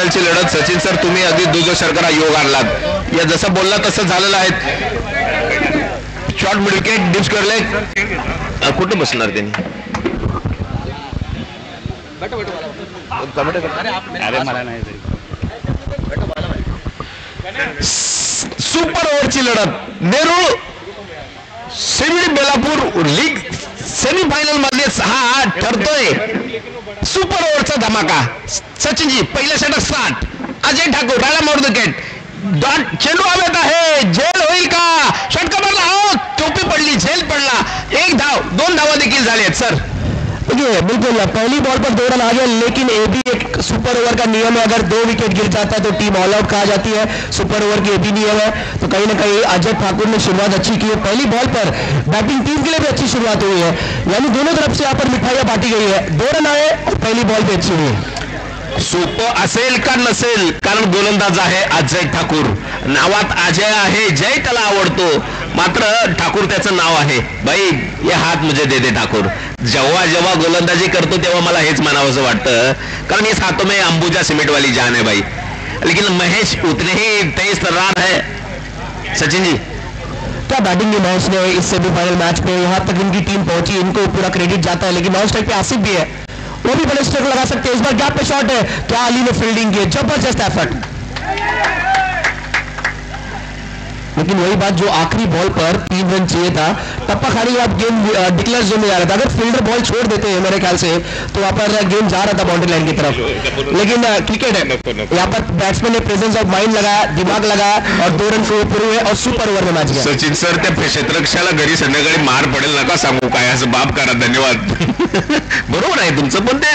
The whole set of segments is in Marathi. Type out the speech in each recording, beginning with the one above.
ओव्हरची लढत. सचिन सर, तुम्ही अगदी दुजो शर्करा योग आणलात. या जसं बोलला तसं झालेलं आहे. शॉर्ट मिडल विकेट डिश करले. कुठे बसणार त्यांनी? सुपर ओव्हरची लढत. Nehru semi Belapur league semifinal मध्ये 6-8 ठरतोय. सुपर ओव्हरचा धमाका. सचिनजी पहिल्या षटक स्टार्ट. अजय ठाकूर रायला माउट विकेट. डॉट चेंडू हवेत आहे. झेल होईल का? षटका मारला. हो, टोपी पडली, झेल पडला. 1 धाव, 2 धावा देखील झालेत. सर देखिए बिल्कुल पहली बॉल पर 2 रन आ गए, लेकिन ये भी एक सुपर ओवर का नियम है. अगर 2 विकेट गिर जाता है तो टीम ऑल आउट कहा जाती है. सुपर ओवर की ये भी नियम है. तो कहीं ना कहीं अजय ठाकुर ने शुरुआत अच्छी की है. पहली बॉल पर बैटिंग टीम के लिए भी अच्छी शुरुआत हुई है. यानी दोनों तरफ से यहाँ पर मिठाइयां बांटी गई है. 2 रन आए और पहली बॉल भी अच्छी हुई है. सोपं असेल का नसेल, कारण गोलंदाज आहे अजय ठाकूर. नावात अजय आहे, जय त्याला आवडतो, मात्र ठाकूर त्याचं नाव आहे. भाई ये हात मुझे दे दे ठाकूर. जेव्हा जेव्हा गोलंदाजी करतो तेव्हा मला हेच म्हणावंसं वाटतं, कारण इस हाथों में अंबुजा सीमेंट वाली जान है भाई. लेकिन महेश उतने ही तेज तर्रार है. सचिन जी क्या बैटिंग की महेश ने इस सेमीफाइनल मैच में यहाँ तक इनकी टीम पहुंची, इनको पूरा क्रेडिट जाता है. लेकिन नॉन स्ट्राइक पे आसिफ भी है, वो भी बड़े स्ट्रोक लगा सकते हैं. इस बार गैप पे शॉट है. क्या अली ने फील्डिंग की, जबरदस्त एफर्ट. लेकिन वही बात, जो आखिरी बॉल पर 3 रन चाहिए था, टप्पा खाड़ी अब गेम डिक्लेयर जोन में जा रहा था. अगर फील्डर बॉल छोड़ देते हैं मेरे ख्याल से तो वहां पर गेम जा रहा था बाउंड्री लाइन की तरफ. लेकिन क्रिकेट है, यहाँ पर बैट्समैन ने प्रेजेंस ऑफ माइंड लगाया, दिमाग लगाया और 2 रन पूरे हुए और सुपर ओवर में मैच गया. सचिन सर, त्या क्षेत्ररक्षाला घरी संध्याकाळी मार पडेल नका सांगू, काय असं बाप करा. धन्यवाद. बरोबर आहे तुमचं, पण ते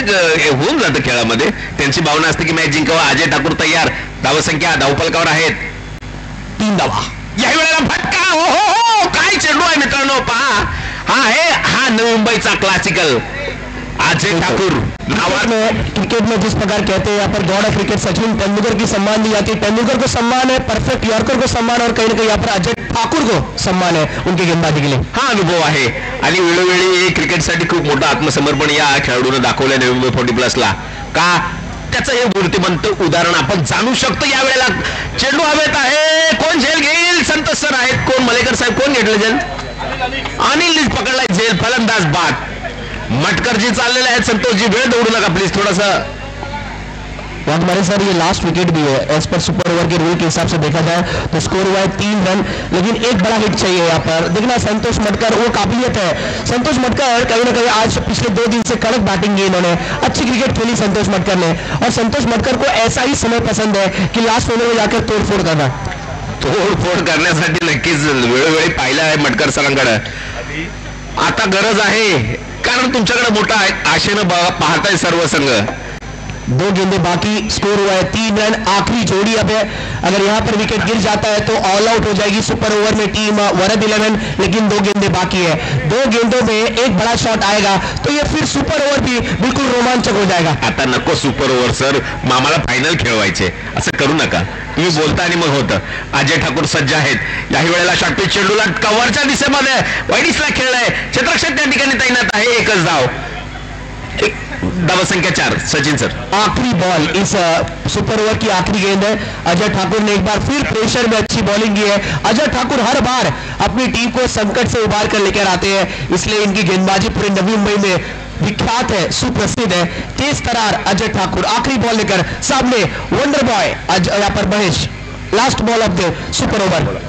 होऊन जातं खेळामध्ये. त्यांची भावना असते की मॅच जिंकावा. अजय ठाकूर तयार. धावसंख्या धावफलकावर आहेत. 3 धावा. याही वेळेला फटका. हो हो हो, काय चेंडू आहे मित्रांनो, पहा. हा नवी मुंबईचा क्लासिकल अजय ठाकूर. क्रिकेट में जिस प्रकार कहते हैं यहाँ पर god of cricket Sachin Tendulkar की सम्मान दी जाती है. तेंदुलकर को सम्मान है, परफेक्ट यॉर्कर को सम्मान, और कहीं ना कहीं यहाँ पर अजय ठाकूर को सम्मान है उनकी गेंदबाजी के लिए. हा अनुभव आहे आणि वेळोवेळी क्रिकेटसाठी खूप मोठं आत्मसमर्पण या खेळाडूने दाखवलं नवी मुंबई 40+ का. त्याचं हे मूर्तिमंत उदाहरण आपण जाणू शकतो. यावेळेला चेंडू हवेत आहे. कोण झेल घेईल? संतोष सर आहेत. कोण मलेकर साहेब, कोण घेतलं झेल? अनिल पकडलाय झेल. फलंदाज बाद. मटकरजी चाललेले आहेत. संतोषजी वेळ दौडू नका प्लीज थोडासा. हमारे सर ये लास्ट विकेट भी है. एज पर सुपर ओवर के रूल के हिसाब से देखा जाए तो स्कोर हुआ है 3 रन, लेकिन एक बड़ा हिट चाहिए यहाँ पर. देखना संतोष मटकर, वो काबिलियत है. संतोष मटकर कहीं ना कहीं आज पिछले 2 दिन से कड़क बैटिंग की इन्होंने. अच्छी क्रिकेट खेली संतोष मटकर ने, और संतोष मटकर को ऐसा ही समय पसंद है कि लास्ट ओवर में जाकर तोड़फोड़ करना. तोडफोड करण्यासाठी नक्कीच वेळोवेळी पाहिलं आहे मटकर सरांकडे. आता गरज आहे, कारण तुमच्याकडे मोठा आशेनं पाहताय सर्व संघ. 2 गेंदे बाकी, स्कोर हुआ है 3 रन. आखिरी जोड़ी अब है. अगर यहाँ पर विकेट गिर जाता है तो ऑल आउट हो जाएगी सुपर ओवर में टीम वरद 11. लेकिन 2 गेंदे बाकी है. 2 गेंदों में एक बड़ा शॉट आएगा तो ये फिर सुपर ओवर भी बिल्कुल रोमांचक हो जाएगा. आता नको सुपर ओव्हर सर, मामाला फायनल खेळवायचे, असं करू नका. तुम्ही बोलता आणि मग होतं. अजय ठाकूर सज्ज आहेत. याही वेळेला शॉट पिच चेंडूला कव्हरच्या दिशेमध्ये वाईडिसला खेळलाय. क्षेत्ररक्षक त्या ठिकाणी तैनात आहे. 1च धाव. धावसंख्या 4. सचिन सर, आखिरी बॉल इस सुपर ओवर की आखिरी गेंद है. अजय ठाकुर ने एक बार फिर प्रेशर में अच्छी बॉलिंग की है. अजय ठाकुर हर बार अपनी टीम को संकट से उबार कर लेकर आते हैं, इसलिए इनकी गेंदबाजी पूरे नवी मुंबई में विख्यात है, सुप्रसिद्ध है. तेज तरार अजय ठाकुर आखिरी बॉल लेकर सामने. वंडर बॉय यहाँ पर Mahesh. Last ball of the super over.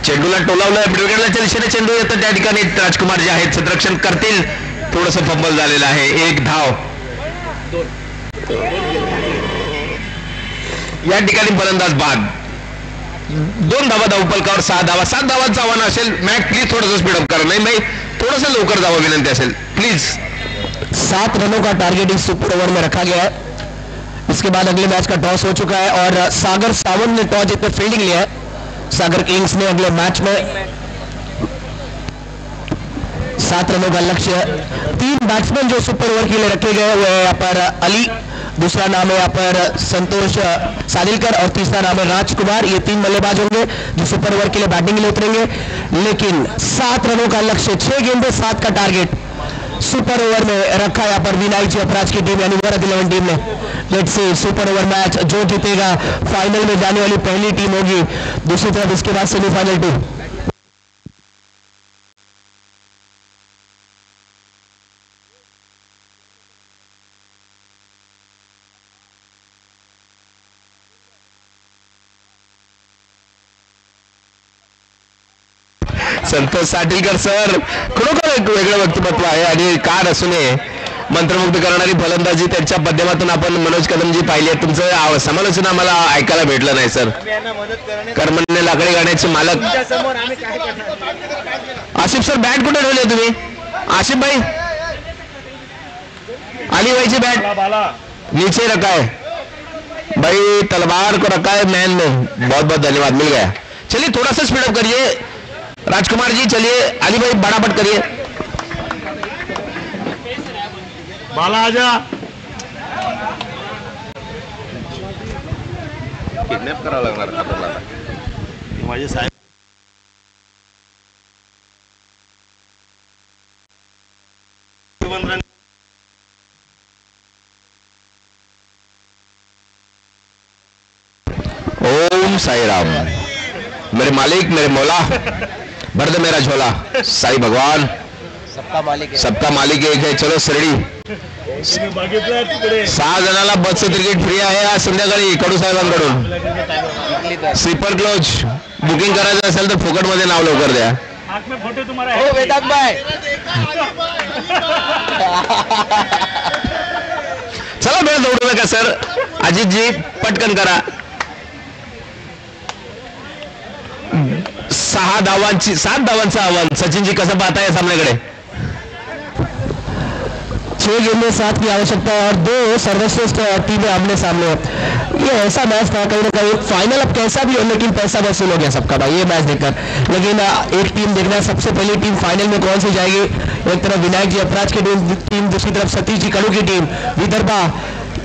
चेंडूला टोलावलं. विकेटच्या दिशेने चेंडू येतो. त्या ठिकाणी राजकुमार जे आहेत क्षेत्ररक्षण करतील. थोडंसं फंबल झालेलं आहे. 1 धाव. या ठिकाणी फलंदाज बाद. 2 धावा धावफलकावर 6 धावा. 7 धावांचं आव्हान असेल. मॅच प्लीज थोडंसं स्पीडअप करा. नाही भाई, थोडंसं लवकर जावं विनंती असेल प्लीज. 7 रनों का टारगेट इस सुपर ओवर में रखा गया है. इसके बाद अगले मैच का टॉस हो चुका है और सागर सावंत ने टॉस जीतकर फील्डिंग लिया है. सागर किंग्स ने अगले मैच में 7 रनों का लक्ष्य. 3 बैट्समैन जो सुपर ओवर के लिए रखे गए वो है यहाँ पर अली, दूसरा नाम है यहाँ पर संतोष सादिलकर और तीसरा नाम है राजकुमार. ये 3 बल्लेबाज होंगे जो सुपर ओवर के लिए बैटिंग के लिए उतरेंगे. लेकिन 7 रनों का लक्ष्य, 6 गेंदे 7 का टारगेट. सुपर ओवर में रखा यहाँ पर विनायक जी अपराज की टीम यानी भारत 11 टीम ने। Let's see super over match जो जीतेगा फाइनल में जाने वाली पहली टीम होगी। दूसरी तरफ इसके बाद सेमीफाइनल टीम। संतोष साटीलकर सर खरोखर एक वेगळं व्यक्तिमत्व आहे आणि कार असून मंत्रमुग्ध करणारी फलंदाजी त्यांच्या माध्यमातून आपण मनोज कदमजी पाहिले. तुमचं समालोचन आम्हाला ऐकायला भेटलं नाही सर. कर्मण्य लाकडी गाण्याचे मालक आसिफ सर बॅट कुठे ठेवले तुम्ही? आसिफ भाई अली भाई की बैट नीचे रखा है भाई, तलवार को रखा है मैन में. बहुत बहुत धन्यवाद, मिल गया. चलिए थोड़ा सा स्पीड अप करिए राजकुमार जी. चलिए अली भाई बड़ापट करिए. बाला आजा. किडनॅप करावं लागणार आपल्याला. माझे साहेब ओम साई राम. मेरे मालिक मेरे मौला भर दे मेरा झोला. साई भगवान सबका मालिक एक है. चलो सरडी. 6 जणांना बसचं तिकीट फ्री आहे आज संध्याकाळी कडू साहेबांकडून. स्लीपर क्लोज बुकिंग करायचं असेल तर फुकट मध्ये नाव लवकर द्या. फोटो तुम्हारा है वेदांत भाई. चला वेळ दौडू नका सर. अजित जी पटकन करा. 7 धावांचं आव्हान. सचिनजी कसं पाहताय या सामन्याकडे? 6 गेंदें 7 की आवश्यकता है और 2 सर्वश्रेष्ठ टीमें आमने सामने. ये ऐसा मैच था कहीं ना कहीं फाइनल अब कैसा भी हो लेकिन पैसा वसूल हो गया सबका भाई ये मैच देखकर. लेकिन एक टीम देखना है सबसे पहली टीम फाइनल में कौन सी जाएगी. एक तरफ विनायक जी अपराज की टीम, दूसरी तरफ सतीश जी कड़ू की टीम विदर्भा.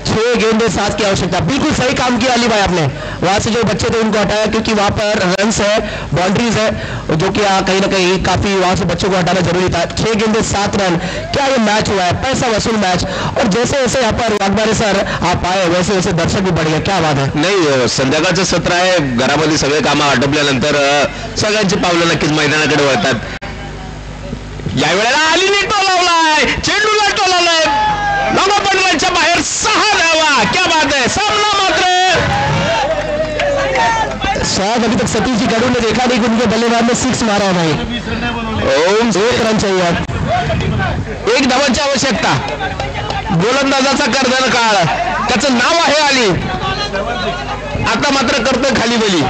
6 गेंदें 7 की आवश्यकता. बिल्कुल सही काम किया अली भाई आपने. वहां से जो बच्चे थे उनको हटाया क्योंकि वहां पर रन्स है, बाउंड्रीज है, जो कि कहीं ना कहीं काफी वहां से बच्चों को हटाना जरूरी था. 6 गेंदें 7 रन. क्या ये मैच हुआ है? पैसा वसूल मैच. और जैसे जैसे यहाँ पर वाघबारे सर आप आए वैसे वैसे दर्शक भी बढ़ गए. क्या बात है. नाही संध्याकाळचं सत्र आहे. घरामध्ये सगळे कामं आटोपल्यानंतर सगळ्यांची पावलं नक्कीच मैदानाकडे वळतात. यावेळेला अलीने टोलावलाय, चेंडूला टोलावलाय. नावा पडलाच्या बाहेर 6 धावा. क्या बात है. सामना मात्र शायद अभी तक सतीश जी गढ़ू ने देखा नहीं कि उनके बल्लेबाज ने 6 मारा है भाई. 1 रन चाहिए. 1 धावांची आवश्यकता. गोलंदाजाचा कर्दन काळ. त्याचं नाव आहे अली. आता मात्र करतोय खाली बली.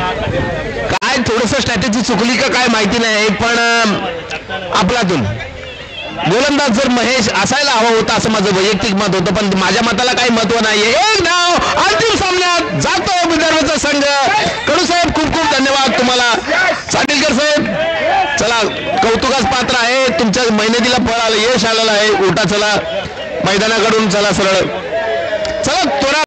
काय थोडस स्ट्रॅटेजी चुकली का काय माहिती नाही पण आपलातून गोलंदाज जर महेश असायला हवा होता असं माझं वैयक्तिक मत होतं. पण माझ्या मताला काही महत्व नाहीये. 1 धाव अंतिम सामन्यात जातो विदर्भाचा संघ. कडू साहेब खूप खूप धन्यवाद तुम्हाला. साटीलकर साहेब चला कौतुकास पात्र आहे. तुमच्या मेहनतीला फळ आलं, यश आलेलं आहे. उलटा चला मैदानाकडून चला सरळ. चला त्वरा